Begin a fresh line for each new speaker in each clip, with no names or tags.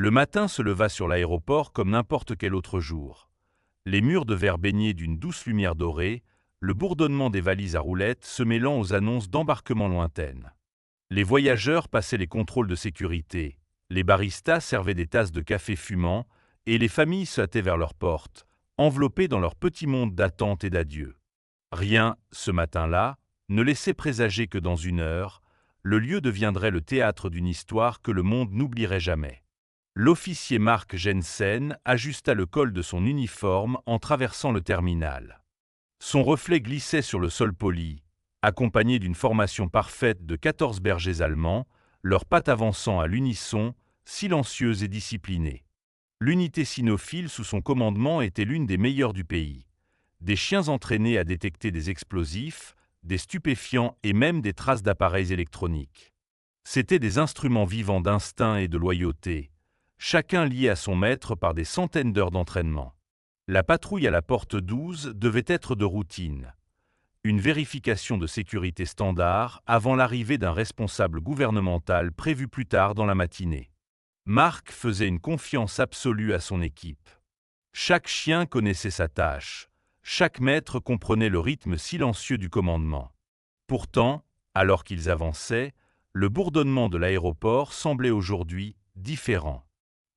Le matin se leva sur l'aéroport comme n'importe quel autre jour. Les murs de verre baignés d'une douce lumière dorée, le bourdonnement des valises à roulettes se mêlant aux annonces d'embarquement lointaines. Les voyageurs passaient les contrôles de sécurité, les baristas servaient des tasses de café fumant et les familles se hâtaient vers leurs portes, enveloppées dans leur petit monde d'attente et d'adieu. Rien, ce matin-là, ne laissait présager que dans une heure, le lieu deviendrait le théâtre d'une histoire que le monde n'oublierait jamais. L'officier Mark Jensen ajusta le col de son uniforme en traversant le terminal. Son reflet glissait sur le sol poli, accompagné d'une formation parfaite de 14 bergers allemands, leurs pattes avançant à l'unisson, silencieuses et disciplinées. L'unité cynophile sous son commandement était l'une des meilleures du pays. Des chiens entraînés à détecter des explosifs, des stupéfiants et même des traces d'appareils électroniques. C'étaient des instruments vivants d'instinct et de loyauté, chacun lié à son maître par des centaines d'heures d'entraînement. La patrouille à la porte 12 devait être de routine. Une vérification de sécurité standard avant l'arrivée d'un responsable gouvernemental prévu plus tard dans la matinée. Mark faisait une confiance absolue à son équipe. Chaque chien connaissait sa tâche, chaque maître comprenait le rythme silencieux du commandement. Pourtant, alors qu'ils avançaient, le bourdonnement de l'aéroport semblait aujourd'hui différent.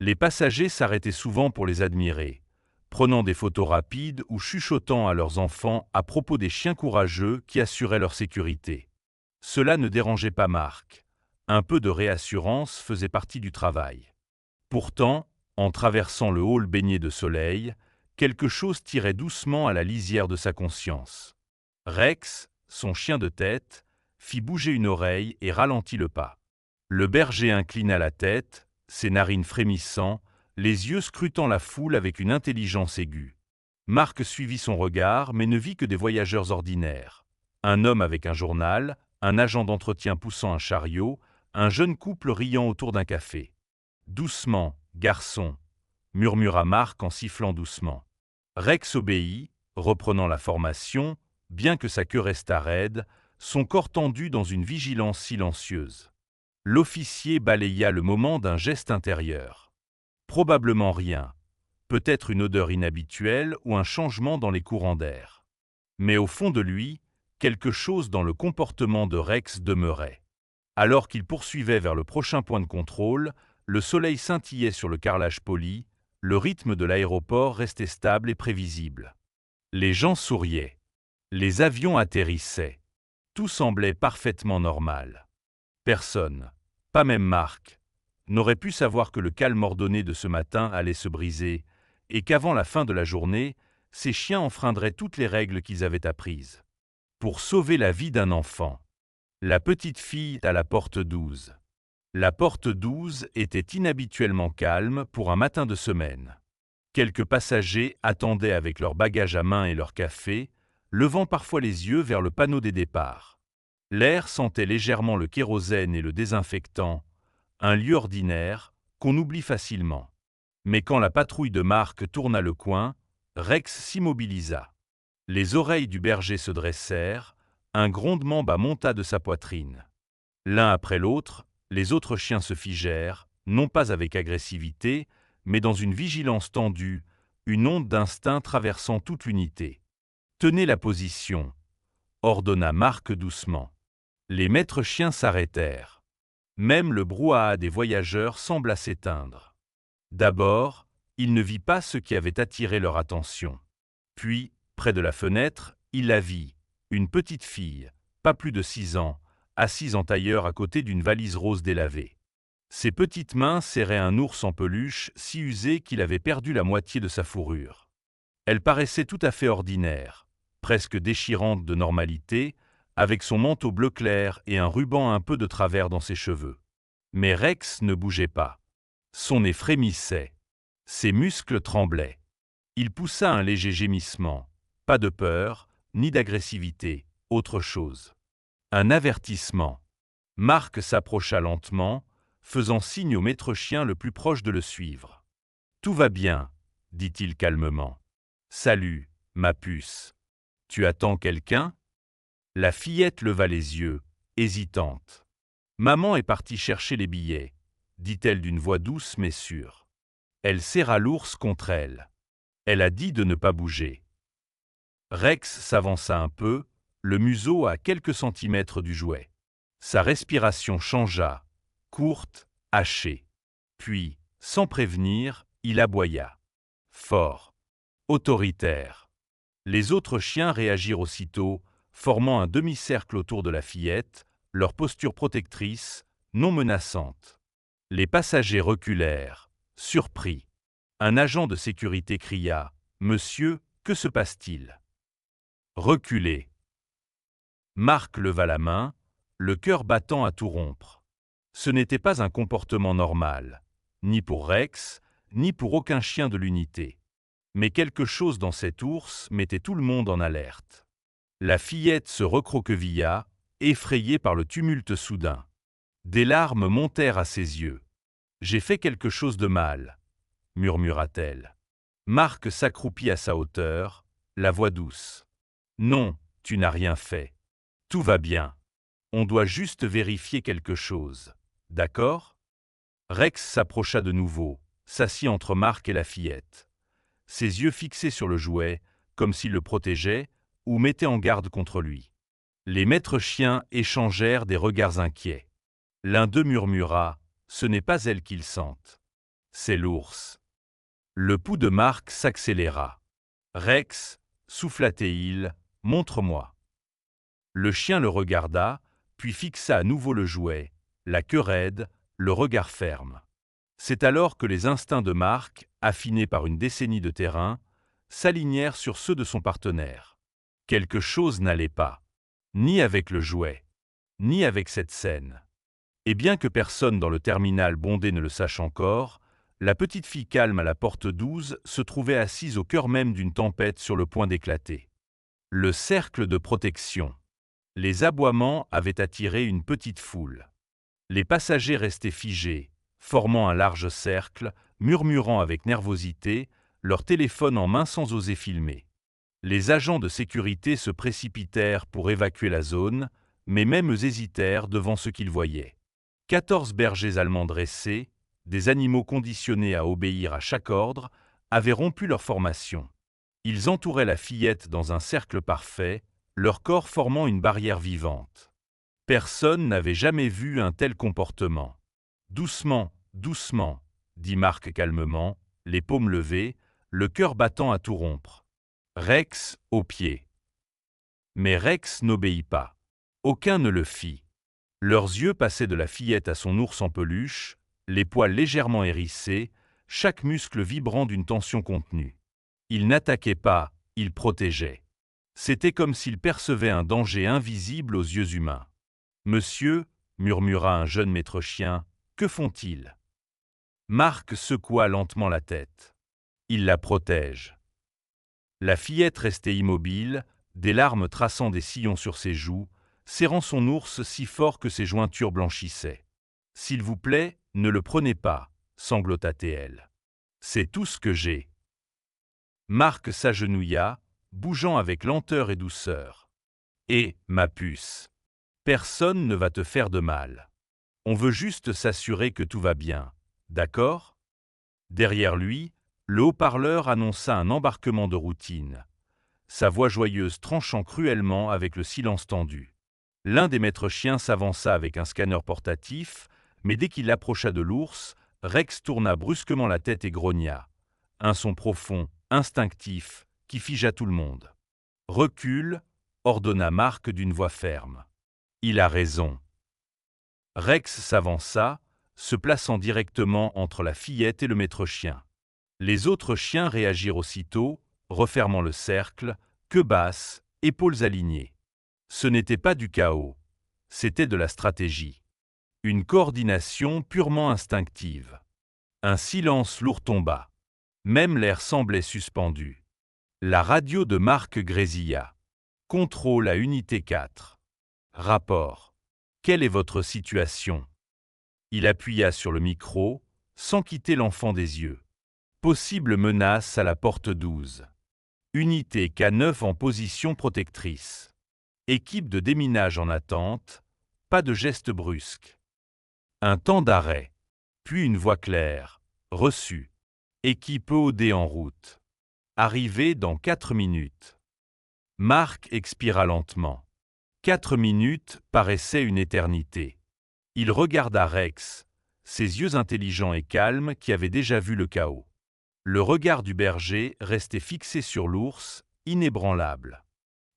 Les passagers s'arrêtaient souvent pour les admirer, prenant des photos rapides ou chuchotant à leurs enfants à propos des chiens courageux qui assuraient leur sécurité. Cela ne dérangeait pas Mark. Un peu de réassurance faisait partie du travail. Pourtant, en traversant le hall baigné de soleil, quelque chose tirait doucement à la lisière de sa conscience. Rex, son chien de tête, fit bouger une oreille et ralentit le pas. Le berger inclina la tête, ses narines frémissant, les yeux scrutant la foule avec une intelligence aiguë. Mark suivit son regard, mais ne vit que des voyageurs ordinaires. Un homme avec un journal, un agent d'entretien poussant un chariot, un jeune couple riant autour d'un café. « Doucement, garçon !» murmura Mark en sifflant doucement. Rex obéit, reprenant la formation, bien que sa queue restât raide, son corps tendu dans une vigilance silencieuse. L'officier balaya le moment d'un geste intérieur. Probablement rien, peut-être une odeur inhabituelle ou un changement dans les courants d'air. Mais au fond de lui, quelque chose dans le comportement de Rex demeurait. Alors qu'il poursuivait vers le prochain point de contrôle, le soleil scintillait sur le carrelage poli, le rythme de l'aéroport restait stable et prévisible. Les gens souriaient. Les avions atterrissaient. Tout semblait parfaitement normal. Personne, pas même Mark, n'aurait pu savoir que le calme ordonné de ce matin allait se briser et qu'avant la fin de la journée, ces chiens enfreindraient toutes les règles qu'ils avaient apprises. Pour sauver la vie d'un enfant. La petite fille à la porte 12. La porte 12 était inhabituellement calme pour un matin de semaine. Quelques passagers attendaient avec leurs bagages à main et leur café, levant parfois les yeux vers le panneau des départs. L'air sentait légèrement le kérosène et le désinfectant, un lieu ordinaire qu'on oublie facilement. Mais quand la patrouille de Mark tourna le coin, Rex s'immobilisa. Les oreilles du berger se dressèrent, un grondement bas monta de sa poitrine. L'un après l'autre, les autres chiens se figèrent, non pas avec agressivité, mais dans une vigilance tendue, une onde d'instinct traversant toute l'unité. « Tenez la position », ordonna Mark doucement. Les maîtres chiens s'arrêtèrent. Même le brouhaha des voyageurs sembla s'éteindre. D'abord, il ne vit pas ce qui avait attiré leur attention. Puis, près de la fenêtre, il la vit, une petite fille, pas plus de 6 ans, assise en tailleur à côté d'une valise rose délavée. Ses petites mains serraient un ours en peluche si usé qu'il avait perdu la moitié de sa fourrure. Elle paraissait tout à fait ordinaire, presque déchirante de normalité, avec son manteau bleu clair et un ruban un peu de travers dans ses cheveux. Mais Rex ne bougeait pas. Son nez frémissait. Ses muscles tremblaient. Il poussa un léger gémissement. Pas de peur, ni d'agressivité, autre chose. Un avertissement. Mark s'approcha lentement, faisant signe au maître chien le plus proche de le suivre. « Tout va bien, » dit-il calmement. « Salut, ma puce. Tu attends quelqu'un » La fillette leva les yeux, hésitante. « Maman est partie chercher les billets, » dit-elle d'une voix douce mais sûre. Elle serra l'ours contre elle. Elle a dit de ne pas bouger. Rex s'avança un peu, le museau à quelques centimètres du jouet. Sa respiration changea, courte, hachée. Puis, sans prévenir, il aboya. Fort. Autoritaire. Les autres chiens réagirent aussitôt, formant un demi-cercle autour de la fillette, leur posture protectrice, non menaçante. Les passagers reculèrent, surpris. Un agent de sécurité cria « Monsieur, que se passe-t-il » ? Reculez. Marc leva la main, le cœur battant à tout rompre. Ce n'était pas un comportement normal, ni pour Rex, ni pour aucun chien de l'unité. Mais quelque chose dans cet ours mettait tout le monde en alerte. La fillette se recroquevilla, effrayée par le tumulte soudain. Des larmes montèrent à ses yeux. « J'ai fait quelque chose de mal », murmura-t-elle. Marc s'accroupit à sa hauteur, la voix douce. « Non, tu n'as rien fait. Tout va bien. On doit juste vérifier quelque chose. D'accord ?» Rex s'approcha de nouveau, s'assit entre Marc et la fillette. Ses yeux fixés sur le jouet, comme s'il le protégeait ou mettait en garde contre lui. Les maîtres chiens échangèrent des regards inquiets. L'un d'eux murmura « Ce n'est pas elle qu'ils sentent. C'est l'ours. » Le pouls de Marc s'accéléra. « Rex, souffla-t-il, montre-moi. » Le chien le regarda, puis fixa à nouveau le jouet, la queue raide, le regard ferme. C'est alors que les instincts de Marc, affinés par une décennie de terrain, s'alignèrent sur ceux de son partenaire. Quelque chose n'allait pas, ni avec le jouet, ni avec cette scène. Et bien que personne dans le terminal bondé ne le sache encore, la petite fille calme à la porte 12 se trouvait assise au cœur même d'une tempête sur le point d'éclater. Le cercle de protection. Les aboiements avaient attiré une petite foule. Les passagers restaient figés, formant un large cercle, murmurant avec nervosité, leur téléphone en main sans oser filmer. Les agents de sécurité se précipitèrent pour évacuer la zone, mais même eux hésitèrent devant ce qu'ils voyaient. 14 bergers allemands dressés, des animaux conditionnés à obéir à chaque ordre, avaient rompu leur formation. Ils entouraient la fillette dans un cercle parfait, leur corps formant une barrière vivante. Personne n'avait jamais vu un tel comportement. « Doucement, doucement », dit Marc calmement, les paumes levées, le cœur battant à tout rompre. Rex au pied. Mais Rex n'obéit pas. Aucun ne le fit. Leurs yeux passaient de la fillette à son ours en peluche, les poils légèrement hérissés, chaque muscle vibrant d'une tension contenue. Ils n'attaquaient pas, ils protégeaient. C'était comme s'ils percevaient un danger invisible aux yeux humains. « Monsieur, » murmura un jeune maître chien, « que font-ils » Marc secoua lentement la tête. « Ils la protègent. » La fillette restait immobile, des larmes traçant des sillons sur ses joues, serrant son ours si fort que ses jointures blanchissaient. « S'il vous plaît, ne le prenez pas, » sanglota-t-elle. « C'est tout ce que j'ai. » Marc s'agenouilla, bougeant avec lenteur et douceur. « Et, ma puce, personne ne va te faire de mal. On veut juste s'assurer que tout va bien, d'accord ?» Derrière lui, le haut-parleur annonça un embarquement de routine, sa voix joyeuse tranchant cruellement avec le silence tendu. L'un des maîtres chiens s'avança avec un scanner portatif, mais dès qu'il approcha de l'ours, Rex tourna brusquement la tête et grogna. Un son profond, instinctif, qui figea tout le monde. « Recule », ordonna Marc d'une voix ferme. « Il a raison. » Rex s'avança, se plaçant directement entre la fillette et le maître chien. Les autres chiens réagirent aussitôt, refermant le cercle, queue basse, épaules alignées. Ce n'était pas du chaos, c'était de la stratégie. Une coordination purement instinctive. Un silence lourd tomba. Même l'air semblait suspendu. La radio de Marc grésilla. « Contrôle à unité 4. Rapport. Quelle est votre situation ?» Il appuya sur le micro, sans quitter l'enfant des yeux. Possible menace à la porte 12. Unité K9 en position protectrice. Équipe de déminage en attente, pas de geste brusque. Un temps d'arrêt. Puis une voix claire. Reçu. Équipe EOD en route. Arrivée dans 4 minutes. Marc expira lentement. 4 minutes paraissaient une éternité. Il regarda Rex, ses yeux intelligents et calmes qui avaient déjà vu le chaos. Le regard du berger restait fixé sur l'ours, inébranlable.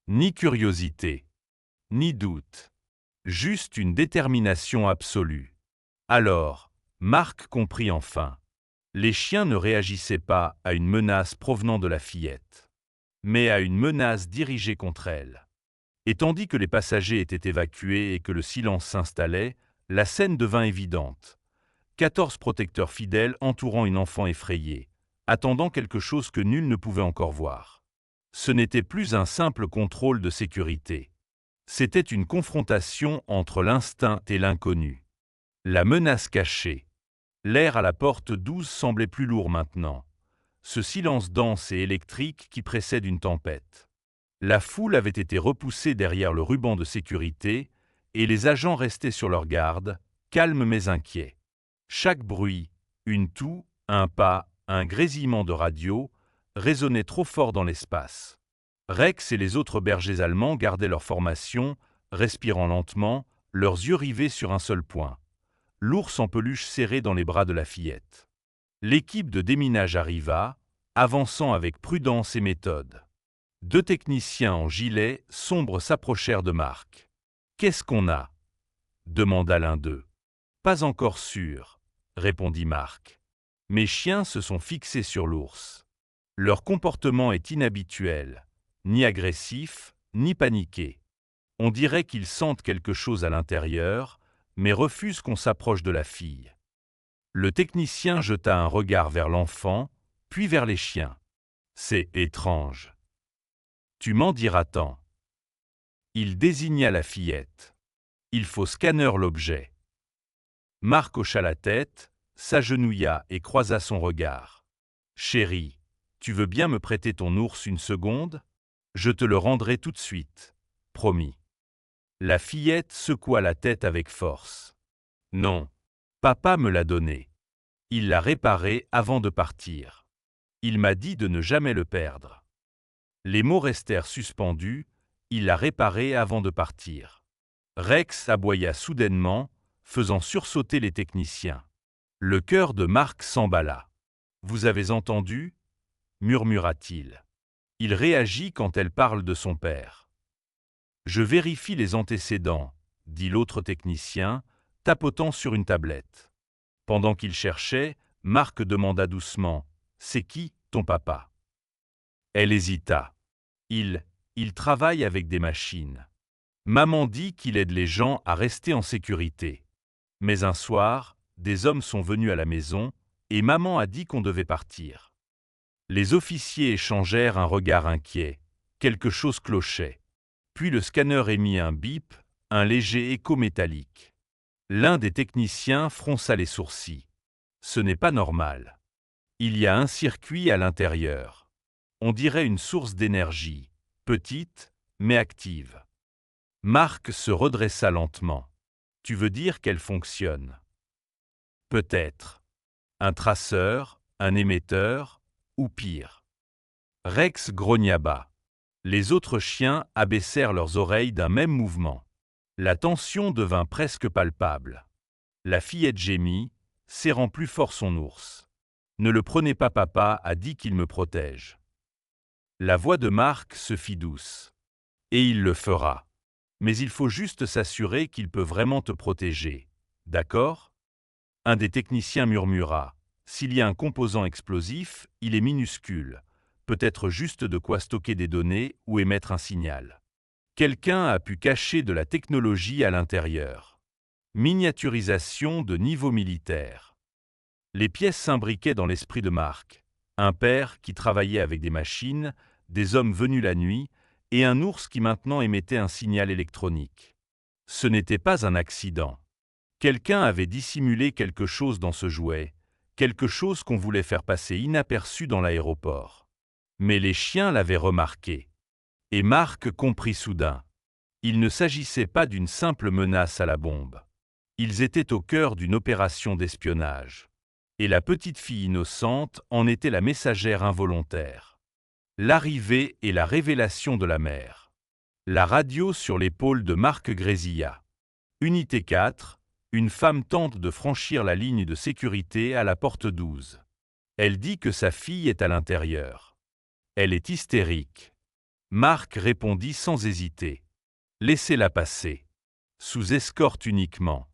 Ni curiosité, ni doute. Juste une détermination absolue. Alors, Marc comprit enfin. Les chiens ne réagissaient pas à une menace provenant de la fillette, mais à une menace dirigée contre elle. Et tandis que les passagers étaient évacués et que le silence s'installait, la scène devint évidente. 14 protecteurs fidèles entourant une enfant effrayée, attendant quelque chose que nul ne pouvait encore voir. Ce n'était plus un simple contrôle de sécurité. C'était une confrontation entre l'instinct et l'inconnu. La menace cachée. L'air à la porte 12 semblait plus lourd maintenant. Ce silence dense et électrique qui précède une tempête. La foule avait été repoussée derrière le ruban de sécurité et les agents restaient sur leur garde, calmes mais inquiets. Chaque bruit, une toux, un pas, un grésillement de radio, résonnait trop fort dans l'espace. Rex et les autres bergers allemands gardaient leur formation, respirant lentement, leurs yeux rivés sur un seul point. L'ours en peluche serré dans les bras de la fillette. L'équipe de déminage arriva, avançant avec prudence et méthode. 2 techniciens en gilet sombres s'approchèrent de Marc. « Qu'est-ce qu'on a » demanda l'un d'eux. « Pas encore sûr » répondit Marc. Mes chiens se sont fixés sur l'ours. Leur comportement est inhabituel, ni agressif, ni paniqué. On dirait qu'ils sentent quelque chose à l'intérieur, mais refusent qu'on s'approche de la fille. Le technicien jeta un regard vers l'enfant, puis vers les chiens. C'est étrange. Tu m'en diras tant. Il désigna la fillette. Il faut scanner l'objet. Marc hocha la tête, s'agenouilla et croisa son regard. Chérie, tu veux bien me prêter ton ours une seconde ? Je te le rendrai tout de suite. Promis. La fillette secoua la tête avec force. Non. Papa me l'a donné. Il l'a réparé avant de partir. Il m'a dit de ne jamais le perdre. Les mots restèrent suspendus, il l'a réparé avant de partir. Rex aboya soudainement, faisant sursauter les techniciens. Le cœur de Marc s'emballa. « Vous avez entendu » murmura-t-il. Il réagit quand elle parle de son père. « Je vérifie les antécédents » dit l'autre technicien, tapotant sur une tablette. Pendant qu'il cherchait, Marc demanda doucement « C'est qui, ton papa ?» Elle hésita. Il travaille avec des machines. Maman dit qu'il aide les gens à rester en sécurité. Mais un soir, des hommes sont venus à la maison et maman a dit qu'on devait partir. Les officiers échangèrent un regard inquiet. Quelque chose clochait. Puis le scanner émit un bip, un léger écho métallique. L'un des techniciens fronça les sourcils. Ce n'est pas normal. Il y a un circuit à l'intérieur. On dirait une source d'énergie, petite, mais active. Marc se redressa lentement. Tu veux dire qu'elle fonctionne ? Peut-être. Un traceur, un émetteur, ou pire. Rex grogna bas. Les autres chiens abaissèrent leurs oreilles d'un même mouvement. La tension devint presque palpable. La fillette gémit, serrant plus fort son ours. Ne le prenez pas, papa a dit qu'il me protège. La voix de Marc se fit douce. Et il le fera. Mais il faut juste s'assurer qu'il peut vraiment te protéger. D'accord ? Un des techniciens murmura. S'il y a un composant explosif, il est minuscule. Peut-être juste de quoi stocker des données ou émettre un signal. Quelqu'un a pu cacher de la technologie à l'intérieur. Miniaturisation de niveau militaire. Les pièces s'imbriquaient dans l'esprit de Marc. Un père qui travaillait avec des machines, des hommes venus la nuit, et un ours qui maintenant émettait un signal électronique. Ce n'était pas un accident. Quelqu'un avait dissimulé quelque chose dans ce jouet, quelque chose qu'on voulait faire passer inaperçu dans l'aéroport. Mais les chiens l'avaient remarqué. Et Marc comprit soudain. Il ne s'agissait pas d'une simple menace à la bombe. Ils étaient au cœur d'une opération d'espionnage. Et la petite fille innocente en était la messagère involontaire. L'arrivée et la révélation de la mère. La radio sur l'épaule de Marc Grésilla. Unité 4, une femme tente de franchir la ligne de sécurité à la porte 12. Elle dit que sa fille est à l'intérieur. Elle est hystérique. Marc répondit sans hésiter. Laissez-la passer. Sous escorte uniquement.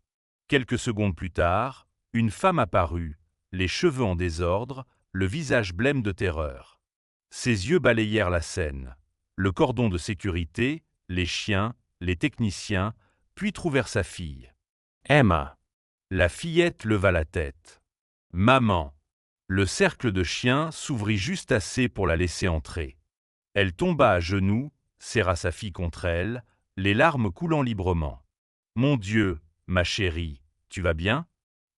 Quelques secondes plus tard, une femme apparut, les cheveux en désordre, le visage blême de terreur. Ses yeux balayèrent la scène. Le cordon de sécurité, les chiens, les techniciens, puis trouvèrent sa fille. Emma. La fillette leva la tête. Maman. Le cercle de chiens s'ouvrit juste assez pour la laisser entrer. Elle tomba à genoux, serra sa fille contre elle, les larmes coulant librement. Mon Dieu, ma chérie, tu vas bien?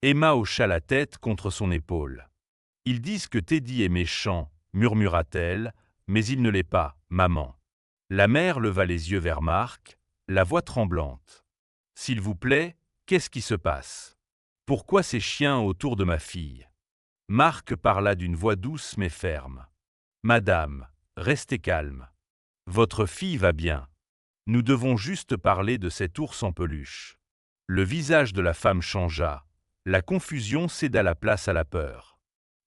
Emma hocha la tête contre son épaule. Ils disent que Teddy est méchant, murmura-t-elle, mais il ne l'est pas, maman. La mère leva les yeux vers Marc, la voix tremblante. S'il vous plaît, qu'est-ce qui se passe? Pourquoi ces chiens autour de ma fille? Marc parla d'une voix douce mais ferme. Madame, restez calme. Votre fille va bien. Nous devons juste parler de cet ours en peluche. Le visage de la femme changea. La confusion céda la place à la peur.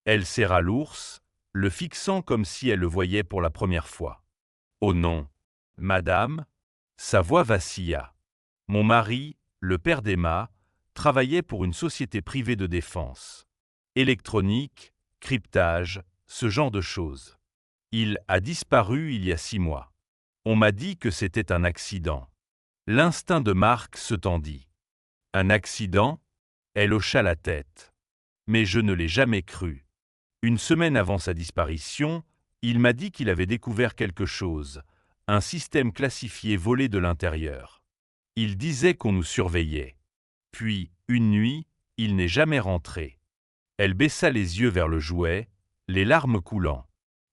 Elle serra l'ours, le fixant comme si elle le voyait pour la première fois. Oh non, madame, sa voix vacilla. Mon mari, le père d'Emma, travaillait pour une société privée de défense. Électronique, cryptage, ce genre de choses. Il a disparu il y a 6 mois. On m'a dit que c'était un accident. L'instinct de Marc se tendit. Un accident? Elle hocha la tête. Mais je ne l'ai jamais cru. Une semaine avant sa disparition, il m'a dit qu'il avait découvert quelque chose, un système classifié volé de l'intérieur. Il disait qu'on nous surveillait. Puis, une nuit, il n'est jamais rentré. Elle baissa les yeux vers le jouet, les larmes coulant.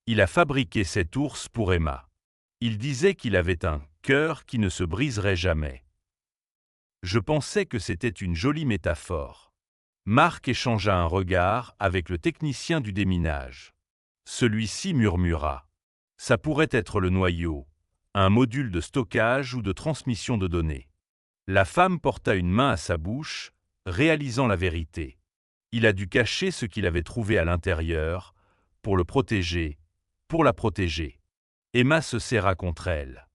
Il a fabriqué cet ours pour Emma. Il disait qu'il avait un cœur qui ne se briserait jamais. Je pensais que c'était une jolie métaphore. Marc échangea un regard avec le technicien du déminage. Celui-ci murmura. Ça pourrait être le noyau, un module de stockage ou de transmission de données. La femme porta une main à sa bouche, réalisant la vérité. Il a dû cacher ce qu'il avait trouvé à l'intérieur, pour le protéger, pour la protéger. Emma se serra contre elle.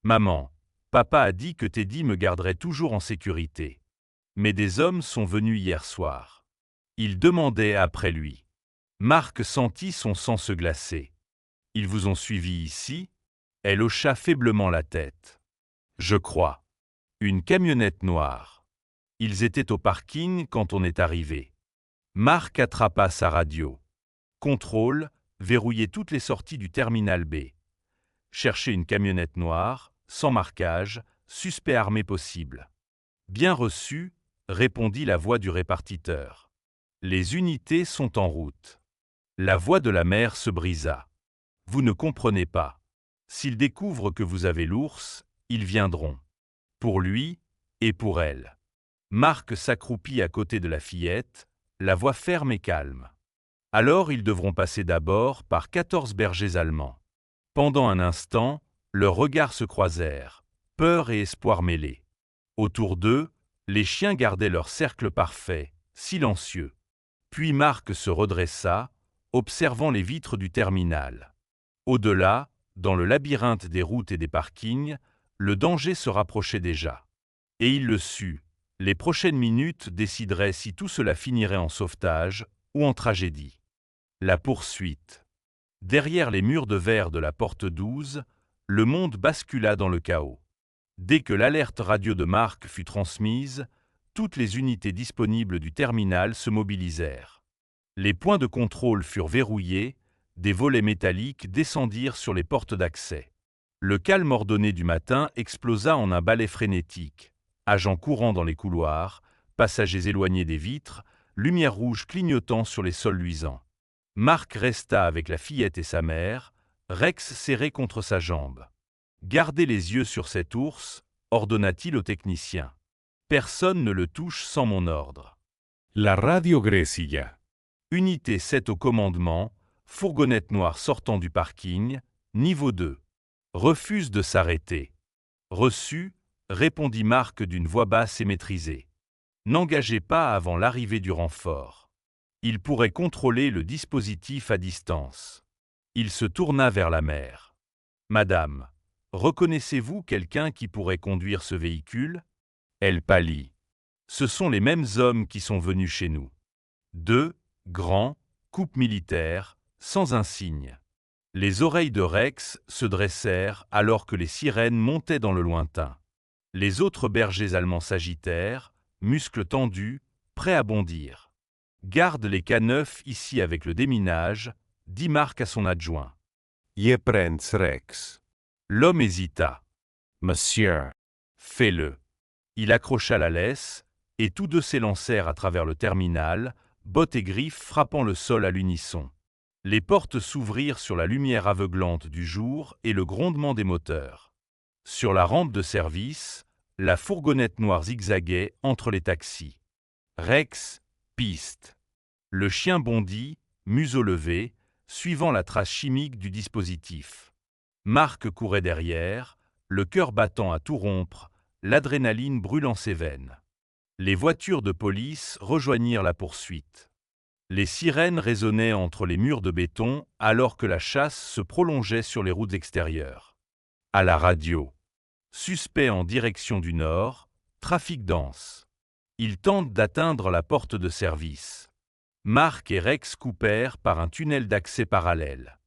Maman, papa a dit que Teddy me garderait toujours en sécurité. Mais des hommes sont venus hier soir. Ils demandaient après lui. Marc sentit son sang se glacer. Ils vous ont suivi ici? Elle hocha faiblement la tête. Je crois. Une camionnette noire. Ils étaient au parking quand on est arrivé. Marc attrapa sa radio. Contrôle, verrouiller toutes les sorties du terminal B. Chercher une camionnette noire, sans marquage, suspect armé possible. Bien reçu, répondit la voix du répartiteur. Les unités sont en route. La voix de la mère se brisa. Vous ne comprenez pas. S'ils découvrent que vous avez l'ours, ils viendront. Pour lui et pour elle. Marc s'accroupit à côté de la fillette, la voix ferme et calme. Alors ils devront passer d'abord par 14 bergers allemands. Pendant un instant, leurs regards se croisèrent, peur et espoir mêlés. Autour d'eux, les chiens gardaient leur cercle parfait, silencieux. Puis Marc se redressa, observant les vitres du terminal. Au-delà, dans le labyrinthe des routes et des parkings, le danger se rapprochait déjà. Et il le sut, les prochaines minutes décideraient si tout cela finirait en sauvetage ou en tragédie. La poursuite. Derrière les murs de verre de la porte 12, le monde bascula dans le chaos. Dès que l'alerte radio de Marc fut transmise, toutes les unités disponibles du terminal se mobilisèrent. Les points de contrôle furent verrouillés, des volets métalliques descendirent sur les portes d'accès. Le calme ordonné du matin explosa en un balai frénétique. Agents courant dans les couloirs, passagers éloignés des vitres, lumière rouge clignotant sur les sols luisants. Marc resta avec la fillette et sa mère, Rex serré contre sa jambe. « Gardez les yeux sur cet ours », ordonna-t-il au technicien. Personne ne le touche sans mon ordre.
La radio grésilla.
Unité 7 au commandement, fourgonnette noire sortant du parking, niveau 2. Refuse de s'arrêter. Reçu, répondit Marc d'une voix basse et maîtrisée. N'engagez pas avant l'arrivée du renfort. Il pourrait contrôler le dispositif à distance. Il se tourna vers la mère. Madame, reconnaissez-vous quelqu'un qui pourrait conduire ce véhicule? Elle pâlit. Ce sont les mêmes hommes qui sont venus chez nous. 2, grands, coupe militaire, sans insigne. Les oreilles de Rex se dressèrent alors que les sirènes montaient dans le lointain. Les autres bergers allemands s'agitèrent, muscles tendus, prêts à bondir. Garde les K9 ici avec le déminage, dit Marc à son adjoint.
Je prends Rex.
L'homme hésita.
Monsieur.
Fais-le. Il accrocha la laisse, et tous deux s'élancèrent à travers le terminal, bottes et griffes frappant le sol à l'unisson. Les portes s'ouvrirent sur la lumière aveuglante du jour et le grondement des moteurs. Sur la rampe de service, la fourgonnette noire zigzaguait entre les taxis. Rex, piste. Le chien bondit, museau levé, suivant la trace chimique du dispositif. Marc courait derrière, le cœur battant à tout rompre, l'adrénaline brûlant ses veines. Les voitures de police rejoignirent la poursuite. Les sirènes résonnaient entre les murs de béton alors que la chasse se prolongeait sur les routes extérieures. À la radio. Suspect en direction du nord, trafic dense. Ils tentent d'atteindre la porte de service. Marc et Rex coupèrent par un tunnel d'accès parallèle.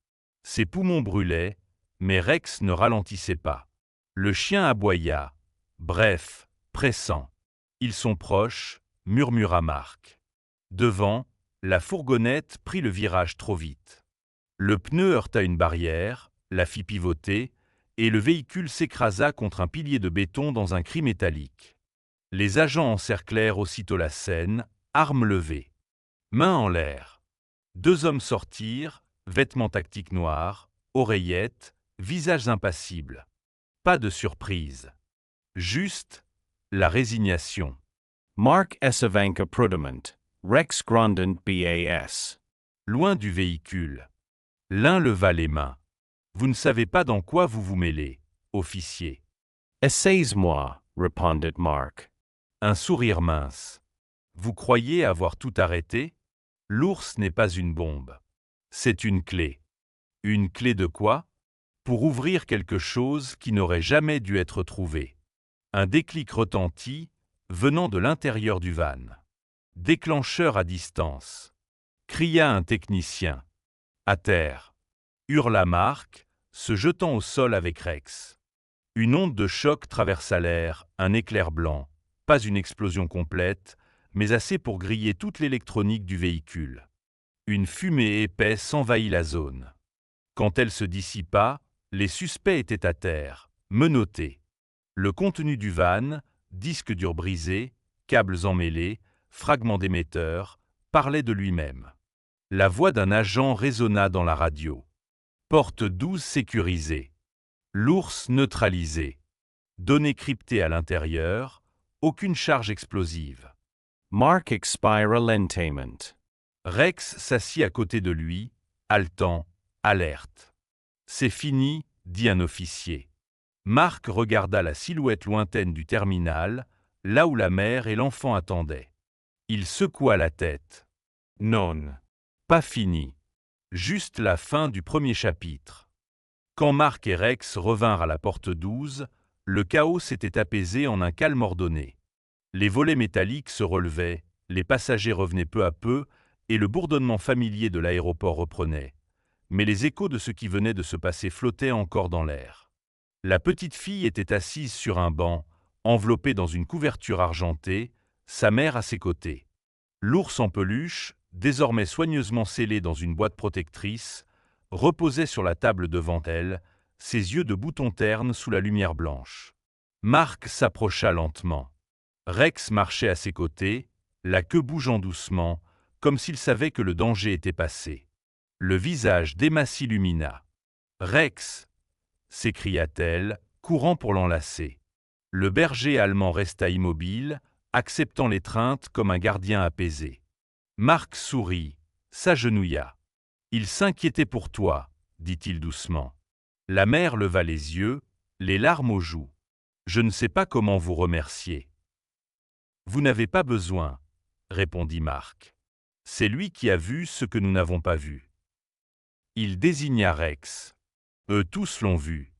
Ses poumons brûlaient, mais Rex ne ralentissait pas. Le chien aboya. Bref, pressant. Ils sont proches, murmura Marc. Devant, la fourgonnette prit le virage trop vite. Le pneu heurta une barrière, la fit pivoter, et le véhicule s'écrasa contre un pilier de béton dans un cri métallique. Les agents encerclèrent aussitôt la scène, armes levées. Mains en l'air. 2 hommes sortirent, vêtements tactiques noirs, oreillettes, visages impassibles. Pas de surprise. Juste la résignation.
Mark Esavanka Prudiment. Rex Grondin BAS.
Loin du véhicule. L'un leva les mains. Vous ne savez pas dans quoi vous vous mêlez, officier.
Essaye-moi, répondit Mark.
Un sourire mince. Vous croyez avoir tout arrêté? L'ours n'est pas une bombe. C'est une clé. Une clé de quoi? Pour ouvrir quelque chose qui n'aurait jamais dû être trouvé. Un déclic retentit, venant de l'intérieur du van. Déclencheur à distance. Cria un technicien. À terre. Hurla Marc, se jetant au sol avec Rex. Une onde de choc traversa l'air, un éclair blanc. Pas une explosion complète, mais assez pour griller toute l'électronique du véhicule. Une fumée épaisse envahit la zone. Quand elle se dissipa, les suspects étaient à terre, menottés. Le contenu du van, disque dur brisé, câbles emmêlés, fragments d'émetteurs, parlait de lui-même. La voix d'un agent résonna dans la radio. Porte 12 sécurisée. L'ours neutralisé. Données cryptées à l'intérieur, aucune charge explosive.
Mark expira lentament.
Rex s'assit à côté de lui, haletant, alerte. C'est fini, dit un officier. Marc regarda la silhouette lointaine du terminal, là où la mère et l'enfant attendaient. Il secoua la tête. Non. Pas fini. Juste la fin du premier chapitre. Quand Marc et Rex revinrent à la porte 12, le chaos s'était apaisé en un calme ordonné. Les volets métalliques se relevaient, les passagers revenaient peu à peu, et le bourdonnement familier de l'aéroport reprenait. Mais les échos de ce qui venait de se passer flottaient encore dans l'air. La petite fille était assise sur un banc, enveloppée dans une couverture argentée, sa mère à ses côtés. L'ours en peluche, désormais soigneusement scellé dans une boîte protectrice, reposait sur la table devant elle, ses yeux de bouton terne sous la lumière blanche. Marc s'approcha lentement. Rex marchait à ses côtés, la queue bougeant doucement, comme s'il savait que le danger était passé. Le visage d'Emma s'illumina. « Rex !» s'écria-t-elle, courant pour l'enlacer. Le berger allemand resta immobile, acceptant l'étreinte comme un gardien apaisé. Marc sourit, s'agenouilla. « Il s'inquiétait pour toi, dit-il doucement. La mère leva les yeux, les larmes aux joues. Je ne sais pas comment vous remercier. Vous n'avez pas besoin, répondit Marc. C'est lui qui a vu ce que nous n'avons pas vu. Il désigna Rex. Eux tous l'ont vu.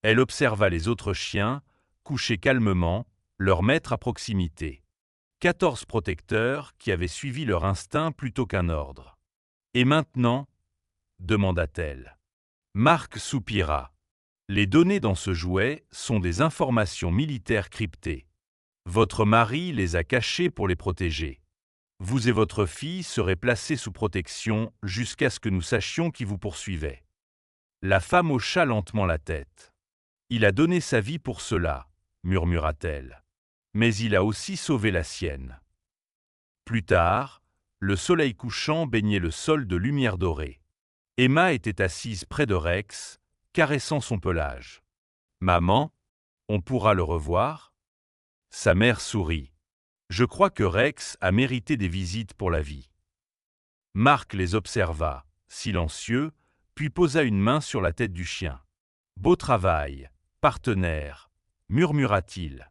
Elle observa les autres chiens, couchés calmement, leur maître à proximité. 14 protecteurs qui avaient suivi leur instinct plutôt qu'un ordre. Et maintenant ? Demanda-t-elle. Marc soupira. Les données dans ce jouet sont des informations militaires cryptées. Votre mari les a cachées pour les protéger. Vous et votre fille serez placés sous protection jusqu'à ce que nous sachions qui vous poursuivait. La femme hocha lentement la tête. Il a donné sa vie pour cela, murmura-t-elle. Mais il a aussi sauvé la sienne. Plus tard, le soleil couchant baignait le sol de lumière dorée. Emma était assise près de Rex, caressant son pelage. « Maman, on pourra le revoir ?» Sa mère sourit. « Je crois que Rex a mérité des visites pour la vie. » Marc les observa, silencieux, puis posa une main sur la tête du chien. « Beau travail, partenaire » murmura-t-il.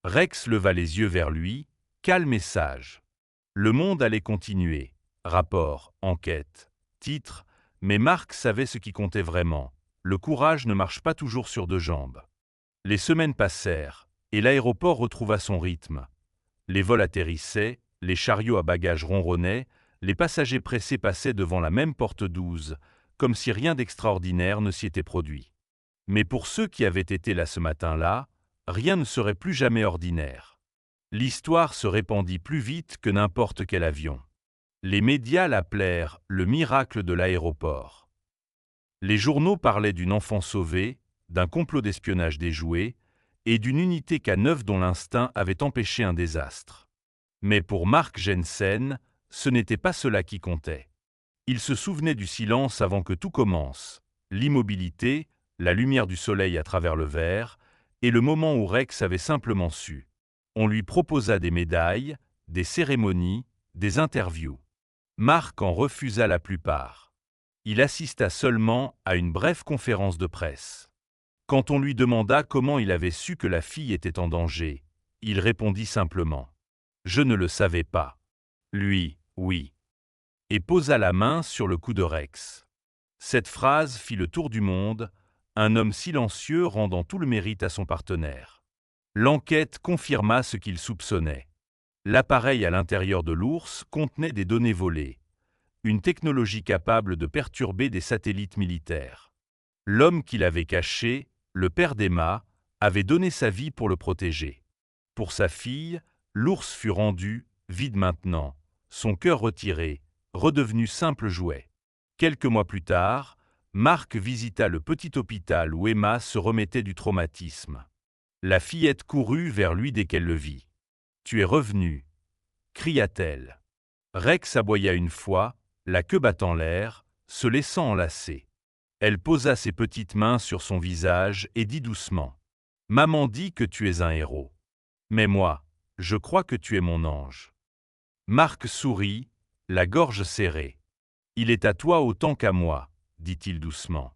Rex leva les yeux vers lui, calme et sage. Le monde allait continuer. Rapport, enquête, titre, mais Marc savait ce qui comptait vraiment. Le courage ne marche pas toujours sur deux jambes. Les semaines passèrent, et l'aéroport retrouva son rythme. Les vols atterrissaient, les chariots à bagages ronronnaient, les passagers pressés passaient devant la même porte 12, comme si rien d'extraordinaire ne s'y était produit. Mais pour ceux qui avaient été là ce matin-là, rien ne serait plus jamais ordinaire. L'histoire se répandit plus vite que n'importe quel avion. Les médias l'appelèrent le miracle de l'aéroport. Les journaux parlaient d'une enfant sauvée, d'un complot d'espionnage déjoué et d'une unité K9 dont l'instinct avait empêché un désastre. Mais pour Marc Jensen, ce n'était pas cela qui comptait. Il se souvenait du silence avant que tout commence, l'immobilité, la lumière du soleil à travers le verre, et le moment où Rex avait simplement su. On lui proposa des médailles, des cérémonies, des interviews. Marc en refusa la plupart. Il assista seulement à une brève conférence de presse. Quand on lui demanda comment il avait su que la fille était en danger, il répondit simplement « Je ne le savais pas ». Lui, oui. Et posa la main sur le cou de Rex. Cette phrase fit le tour du monde, un homme silencieux rendant tout le mérite à son partenaire. L'enquête confirma ce qu'il soupçonnait. L'appareil à l'intérieur de l'ours contenait des données volées, une technologie capable de perturber des satellites militaires. L'homme qui l'avait caché, le père d'Emma, avait donné sa vie pour le protéger. Pour sa fille, l'ours fut rendu, vide maintenant, son cœur retiré, redevenu simple jouet. Quelques mois plus tard, Marc visita le petit hôpital où Emma se remettait du traumatisme. La fillette courut vers lui dès qu'elle le vit. « Tu es revenu » cria-t-elle. Rex aboya une fois, la queue battant l'air, se laissant enlacer. Elle posa ses petites mains sur son visage et dit doucement « Maman dit que tu es un héros. Mais moi, je crois que tu es mon ange. » Marc sourit, la gorge serrée. « Il est à toi autant qu'à moi, » dit-il doucement.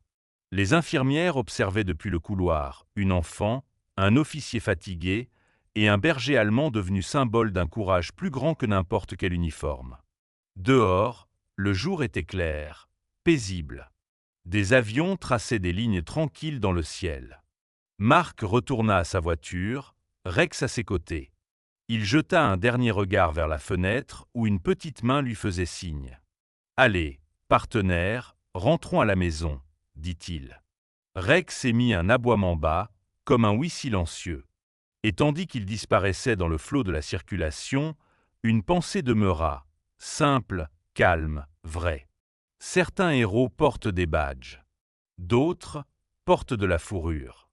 Les infirmières observaient depuis le couloir une enfant, un officier fatigué et un berger allemand devenu symbole d'un courage plus grand que n'importe quel uniforme. Dehors, le jour était clair, paisible. Des avions traçaient des lignes tranquilles dans le ciel. Marc retourna à sa voiture, Rex à ses côtés. Il jeta un dernier regard vers la fenêtre où une petite main lui faisait signe. « Allez, partenaire, rentrons à la maison, » dit-il. Rex émit un aboiement bas, comme un oui silencieux. Et tandis qu'il disparaissait dans le flot de la circulation, une pensée demeura, simple, calme, vraie. Certains héros portent des badges. D'autres portent de la fourrure.